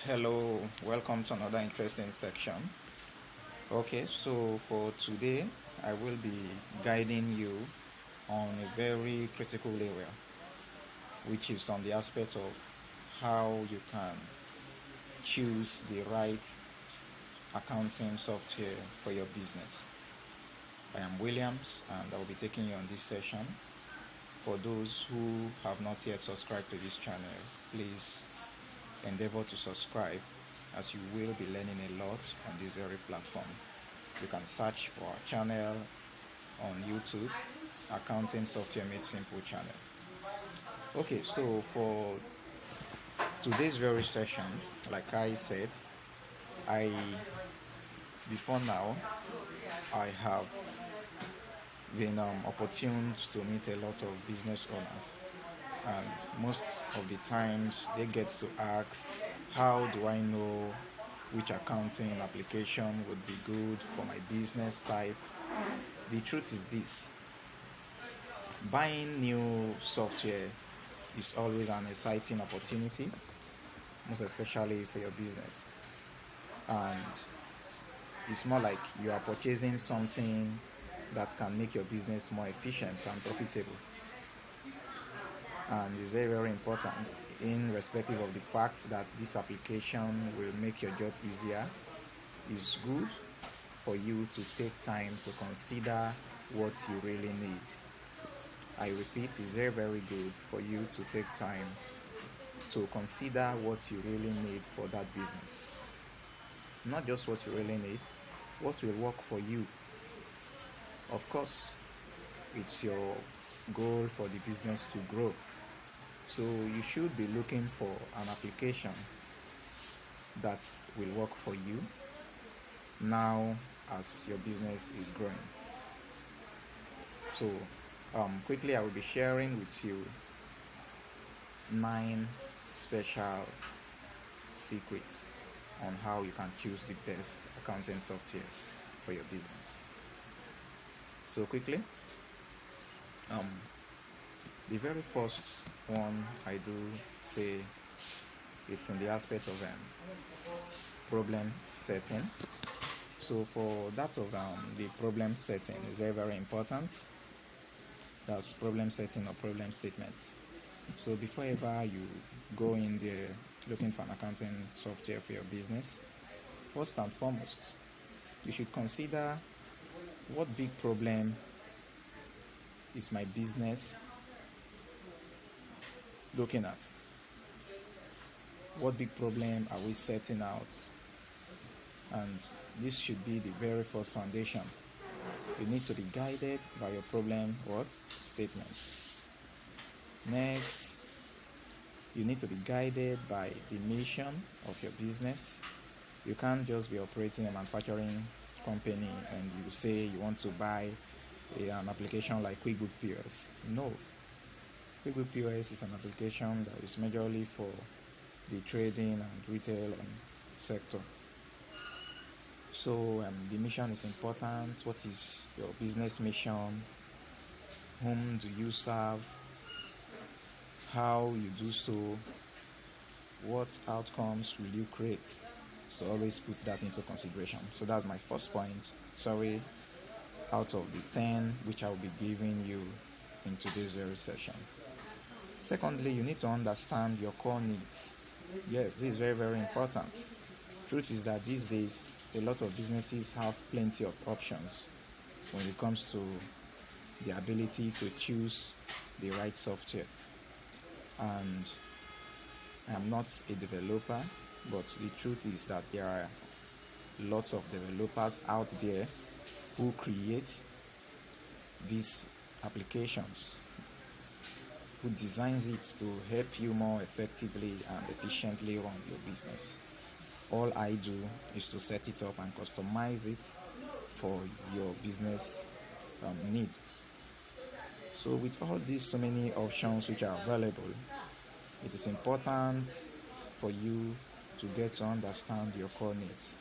Hello, welcome to another interesting section. Okay, so for today, I will be guiding you on a very critical area, which is on the aspect of how you can choose the right accounting software for your business. I am Williams, and I will be taking you on this session. For those who have not yet subscribed to this channel, please endeavor to subscribe, as you will be learning a lot on this very platform. You can search for our channel on YouTube, Accounting Software Made Simple channel. Okay, so for today's very session, like I said, I before now I have been opportune to meet a lot of business owners, and most of the times they get to ask, how do I know which accounting application would be good for my business type? The truth is this: buying new software is always an exciting opportunity, most especially for your business. And it's more like you are purchasing something that can make your business more efficient and profitable. And it's very, very important, in respective of the fact that this application will make your job easier. It's good for you to take time to consider what you really need. I repeat, it's very, very good for you to take time to consider what you really need for that business. Not just what you really need, what will work for you. Of course, it's your goal for the business to grow. So you should be looking for an application that will work for you now as your business is growing. So quickly, I will be sharing with you 9 special secrets on how you can choose the best accounting software for your business. So quickly, the very first one I do say, it's in the aspect of problem setting. So for that of the problem setting is very, very important. That's problem setting or problem statements. So before ever you go in there looking for an accounting software for your business, first and foremost, you should consider, what big problem is my business looking at? What big problem are we setting out? And this should be the very first foundation. You need to be guided by your problem statement. Next, you need to be guided by the mission of your business. You can't just be operating a manufacturing company and you say you want to buy an application like QuickBook POS. No. QuickBook POS is an application that is majorly for the trading and retail sector. So the mission is important. What is your business mission? Whom do you serve? How you do so? What outcomes will you create? So always put that into consideration. So that's my first point. Sorry, out of the 10 which I will be giving you in today's very session. Secondly, you need to understand your core needs. Yes, this is very, very important. Truth is that these days a lot of businesses have plenty of options when it comes to the ability to choose the right software. And I am not a developer, but the truth is that there are lots of developers out there who create these applications, who designs it to help you more effectively and efficiently run your business. All I do is to set it up and customize it for your business need. So with all these so many options which are available, it is important for you to get to understand your core needs.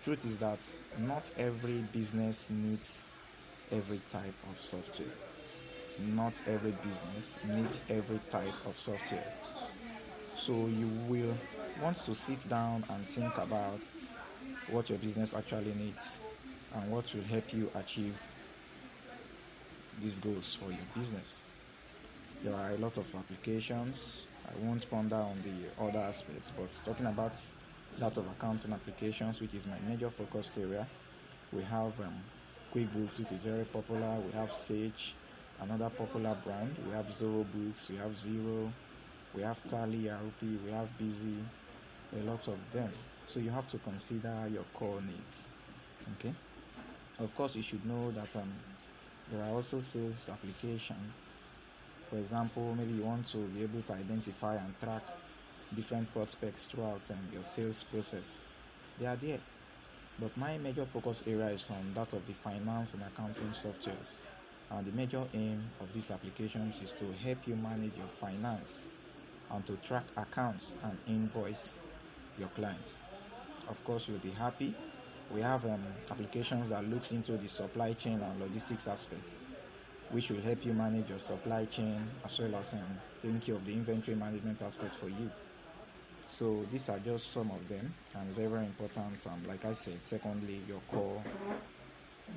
Truth is that not every business needs every type of software. Not every business needs every type of software. So you will want to sit down and think about what your business actually needs and what will help you achieve these goals for your business. There are a lot of applications. I won't ponder on the other aspects, but talking about that of accounting applications, which is my major focus area, we have QuickBooks, which is very popular. We have Sage, another popular brand. We have Zoro Books, we have Zero, we have Tally, RP, we have Busy, a lot of them. So you have to consider your core needs. Okay. Of course, you should know that there are also sales applications. For example, maybe you want to be able to identify and track different prospects throughout your sales process. They are there. But my major focus area is on that of the finance and accounting softwares. And the major aim of these applications is to help you manage your finance and to track accounts and invoice your clients. Of course, you'll be happy. We have applications that looks into the supply chain and logistics aspect, which will help you manage your supply chain as well as taking care of the inventory management aspect for you. So these are just some of them, and it's very, very important. Like I said, secondly, your core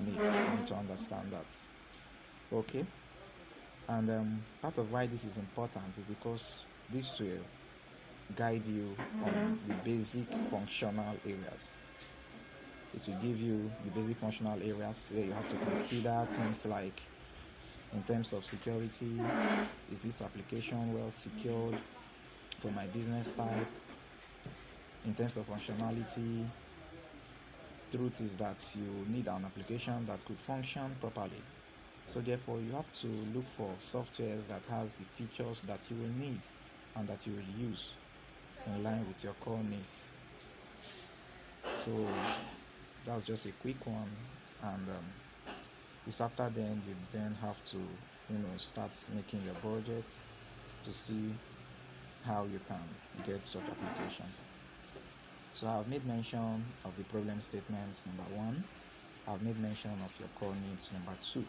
needs. You need to understand that. Okay. And part of why this is important is because this will guide you on the basic functional areas. It will give you the basic functional areas where you have to consider things like, in terms of security, is this application well secured for my business type? In terms of functionality, truth is that you need an application that could function properly. So therefore, you have to look for softwares that has the features that you will need and that you will use in line with your core needs. So that's just a quick one, and it's after then you then have to start making your budget to see how you can get such application. So I've made mention of the problem statements, number 1. I've made mention of your core needs, number 2.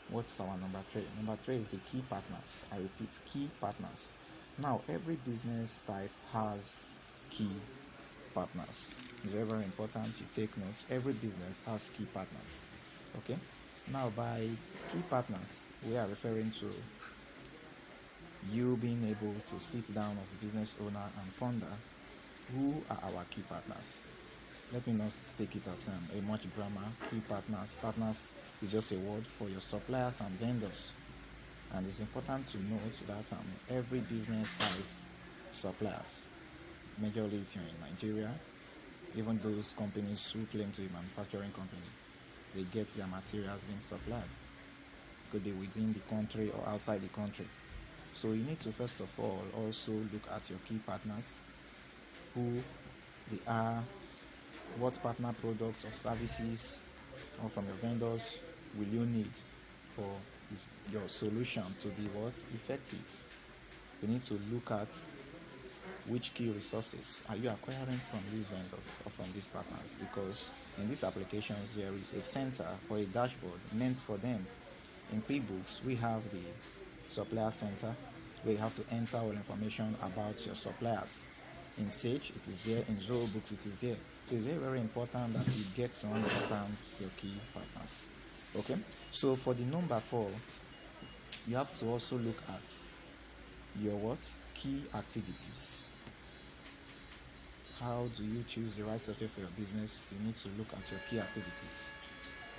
What's our number 3? Number 3 is the key partners. I repeat, key partners. Now, every business type has key partners. It's very, very important you take notes. Every business has key partners. Okay? Now, by key partners, we are referring to you being able to sit down as a business owner and ponder who are our key partners. Let me not take it as a much grammar. Key partners. Partners is just a word for your suppliers and vendors. And it's important to note that every business has suppliers. Majorly if you're in Nigeria, even those companies who claim to be a manufacturing company, they get their materials being supplied. It could be within the country or outside the country. So you need to first of all also look at your key partners, who they are, what partner products or services or from your vendors will you need for your solution to be effective. You need to look at which key resources are you acquiring from these vendors or from these partners, because in these applications there is a center or a dashboard meant for them. In QuickBooks we have the supplier center where you have to enter all information about your suppliers. In Sage it is there, in Zoro Books it is there. So it's very, very important that you get to understand your key partners. Okay, so for the number 4, you have to also look at your key activities. How do you choose the right software for your business? You need to look at your key activities.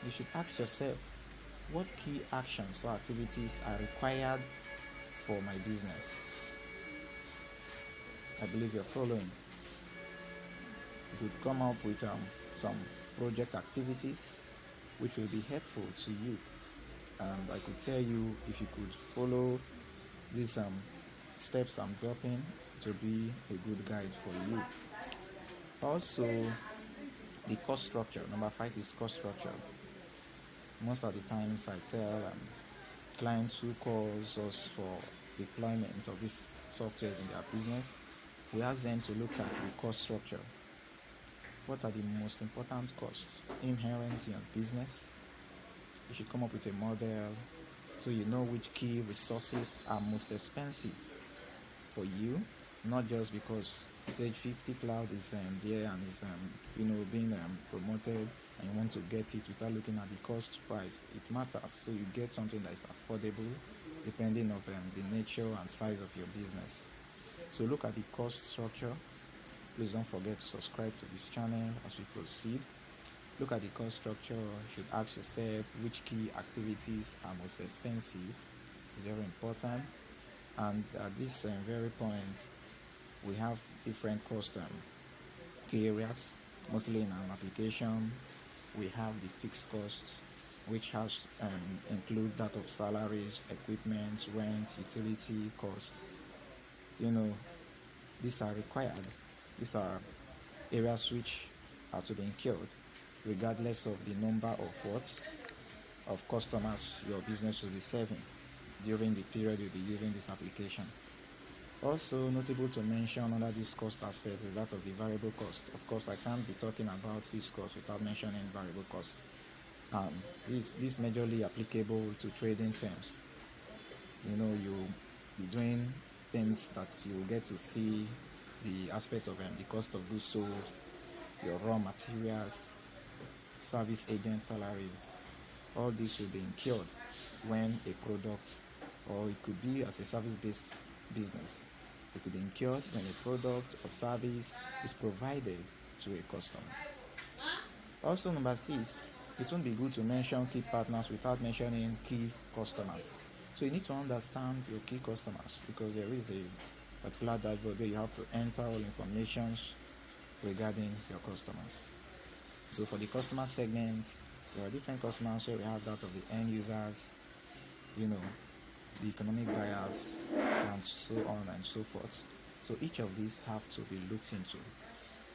You should ask yourself, what key actions or activities are required for my business? I believe you're following. You could come up with some project activities which will be helpful to you, and I could tell you, if you could follow these steps I'm dropping, it will be a good guide for you. Also, the cost structure. Number 5 is cost structure. Most of the times I tell clients who calls us for deployment of these softwares in their business, we ask them to look at the cost structure. What are the most important costs inherent in your business? You should come up with a model so you know which key resources are most expensive for you not just because Sage 50 Cloud is there and is being promoted, and you want to get it without looking at the cost price. It matters, so you get something that is affordable depending on the nature and size of your business. So look at the cost structure. Please don't forget to subscribe to this channel as we proceed. Look at the cost structure. You should ask yourself which key activities are most expensive. It's very important. And at this very point, we have different cost key areas. Mostly in an application, we have the fixed cost, which has include that of salaries, equipment, rent, utility cost. These are required. These are areas which are to be incurred regardless of the number of customers your business will be serving during the period you'll be using this application. Also notable to mention under this cost aspect is that of the variable cost. Of course, I can't be talking about fixed cost without mentioning variable cost. This majorly applicable to trading firms. You'll be doing things that you get to see the aspect of the cost of goods sold, your raw materials, service agent salaries. All this will be incurred when a product, or it could be as a service-based business, it could be incurred when a product or service is provided to a customer. Also, number 6, it won't be good to mention key partners without mentioning key customers. So you need to understand your key customers, because there is a particular dashboard where you have to enter all informations regarding your customers. So for the customer segments, there are different customers where we have that of the end users, the economic buyers, and so on and so forth. So each of these have to be looked into.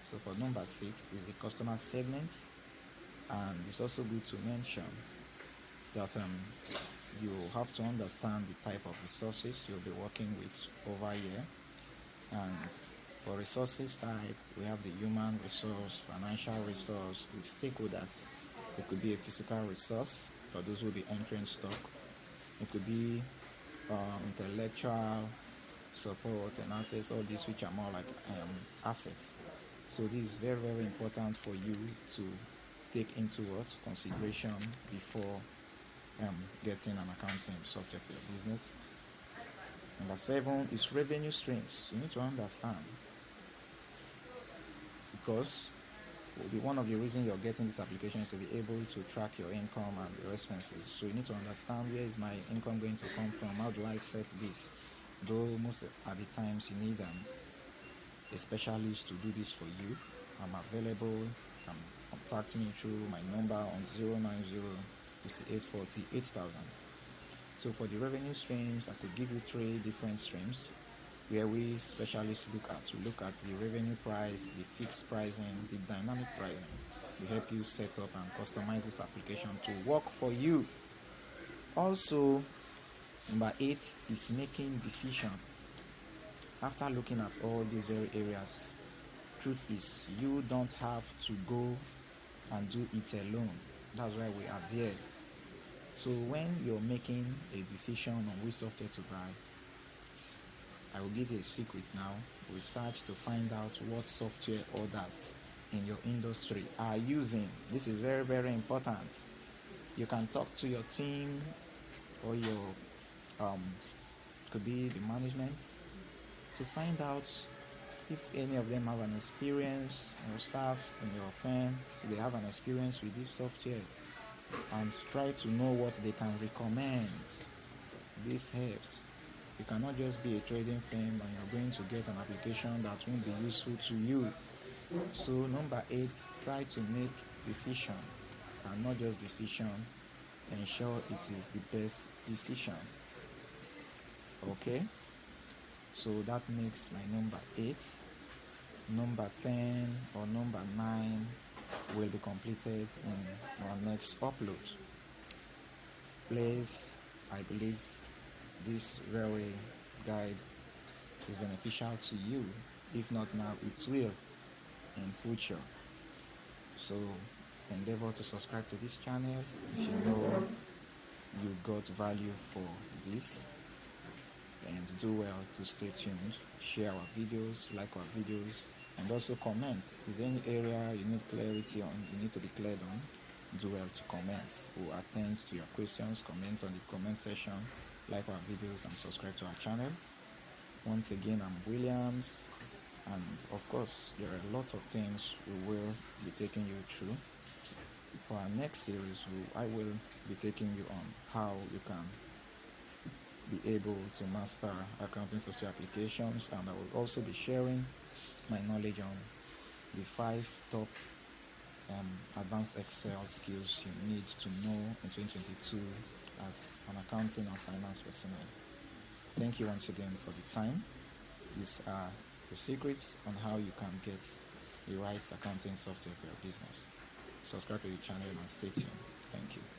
So for number 6 is the customer segments, and it's also good to mention that you have to understand the type of resources you'll be working with over here. And for resources type, we have the human resource, financial resource, the stakeholders. It could be a physical resource for those who will be entering stock. It could be intellectual support and assets, all these which are more like assets. So this is very, very important for you to take into consideration before getting an accounting software for your business. Number 7 is revenue streams. You need to understand, because one of the reasons you're getting this application is to be able to track your income and your expenses. So you need to understand, where is my income going to come from? How do I set this? Though most at the times you need a specialist to do this for you. I'm available. You can contact me through my number on 090 6840 8000. So for the revenue streams, I could give you 3 different streams where we specialists look at. We look at the revenue price, the fixed pricing, the dynamic pricing. We help you set up and customize this application to work for you. Also, number 8 is making decision. After looking at all these very areas, truth is you don't have to go and do it alone. That's why we are there. So when you're making a decision on which software to buy, I will give you a secret now. Research to find out what software others in your industry are using. This is very, very important. You can talk to your team or your could be the management to find out if any of them have an experience, or staff in your firm, if they have an experience with this software, and try to know what they can recommend. This helps. You cannot just be a trading firm and you're going to get an application that won't be useful to you. So number 8, try to make decision, and not just decision, ensure it is the best decision. Okay, so that makes my number 8. Number 10 or number 9 will be completed in our next upload. Please, I believe this very guide is beneficial to you. If not now, it will in future. So endeavor to subscribe to this channel if you know you got value for this. And do well to stay tuned, share our videos, like our videos, and also comment. Is there any area you need clarity on, you need to be cleared on? Do well to comment. We'll attend to your questions. Comment on the comment section, like our videos, and subscribe to our channel. Once again, I'm Williams, and of course, there are lots of things we will be taking you through. For our next series, I will be taking you on how you can be able to master accounting software applications, and I will also be sharing my knowledge on the 5 top advanced Excel skills you need to know in 2022 as an accounting or finance personnel. Thank you once again for the time. These are the secrets on how you can get the right accounting software for your business. Subscribe to the channel and stay tuned. Thank you.